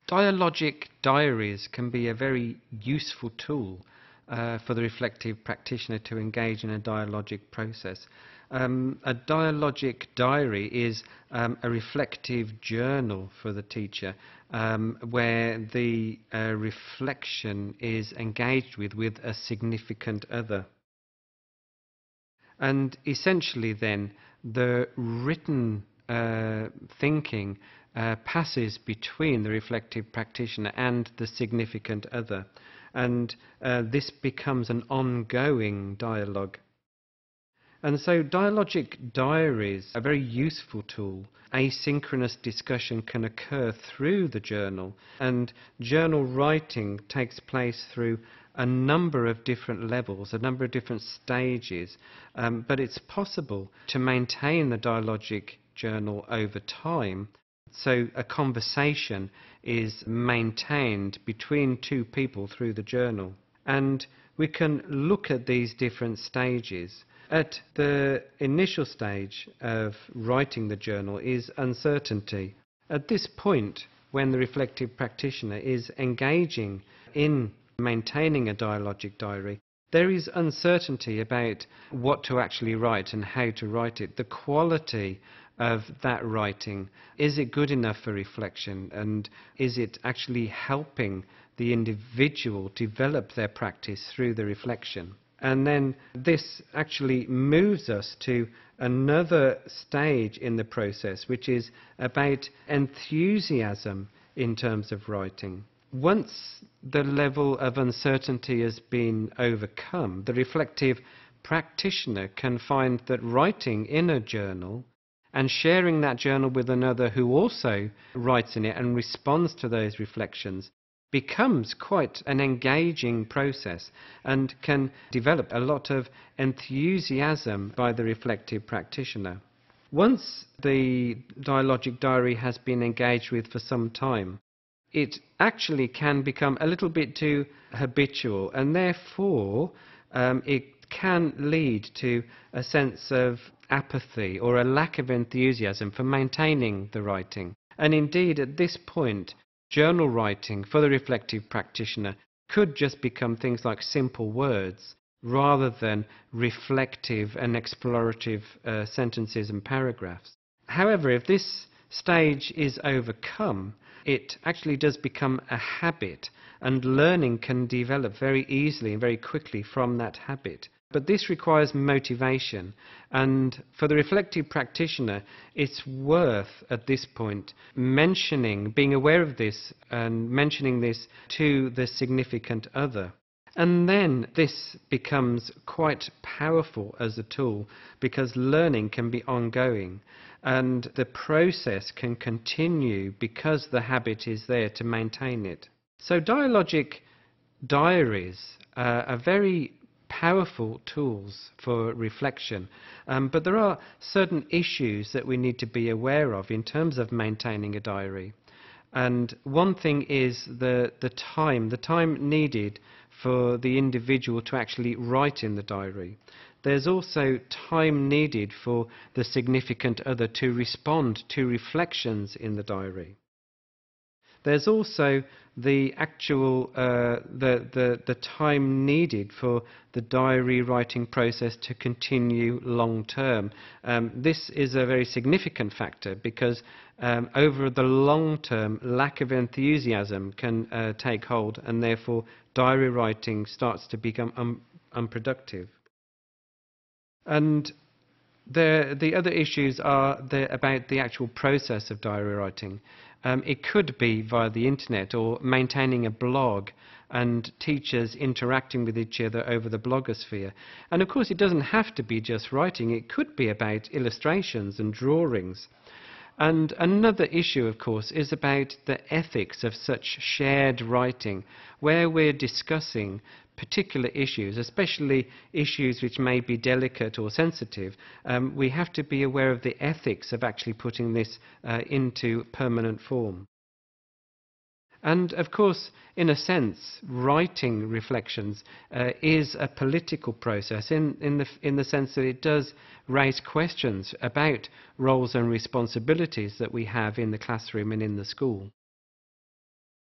Dialogic diaries can be a very useful tool for the reflective practitioner to engage in a dialogic process. A dialogic diary is a reflective journal for the teacher where the reflection is engaged with a significant other. And essentially then the written thinking passes between the reflective practitioner and the significant other, and this becomes an ongoing dialogue. And so dialogic diaries are a very useful tool. Asynchronous discussion can occur through the journal, and journal writing takes place through a number of different levels, a number of different stages, but it's possible to maintain the dialogic journal over time. So a conversation is maintained between two people through the journal. And we can look at these different stages. At the initial stage of writing the journal is uncertainty. At this point, when the reflective practitioner is engaging in maintaining a dialogic diary, there is uncertainty about what to actually write and how to write it. The quality of that writing, is it good enough for reflection, and is it actually helping the individual develop their practice through the reflection? And then this actually moves us to another stage in the process, which is about enthusiasm in terms of writing. Once the level of uncertainty has been overcome, the reflective practitioner can find that writing in a journal and sharing that journal with another who also writes in it and responds to those reflections becomes quite an engaging process and can develop a lot of enthusiasm by the reflective practitioner. Once the dialogic diary has been engaged with for some time, it actually can become a little bit too habitual, and therefore it can lead to a sense of apathy or a lack of enthusiasm for maintaining the writing. And indeed, at this point, journal writing for the reflective practitioner could just become things like simple words rather than reflective and explorative sentences and paragraphs. However, if this stage is overcome, it actually does become a habit, and learning can develop very easily and very quickly from that habit. But this requires motivation, and for the reflective practitioner, it's worth at this point being aware of this and mentioning this to the significant other. And then this becomes quite powerful as a tool, because learning can be ongoing and the process can continue because the habit is there to maintain it. So dialogic diaries are very powerful tools for reflection, but there are certain issues that we need to be aware of in terms of maintaining a diary. And one thing is the time needed for the individual to actually write in the diary. There's also time needed for the significant other to respond to reflections in the diary. There's also the actual the time needed for the diary writing process to continue long term. This is a very significant factor, because over the long term, lack of enthusiasm can take hold, and therefore diary writing starts to become unproductive. And the other issues are about the actual process of diary writing. It could be via the internet or maintaining a blog and teachers interacting with each other over the blogosphere. And of course it doesn't have to be just writing, it could be about illustrations and drawings. And another issue, of course, is about the ethics of such shared writing, where we're discussing particular issues, especially issues which may be delicate or sensitive. We have to be aware of the ethics of actually putting this into permanent form. And of course, in a sense, writing reflections is a political process in the sense that it does raise questions about roles and responsibilities that we have in the classroom and in the school.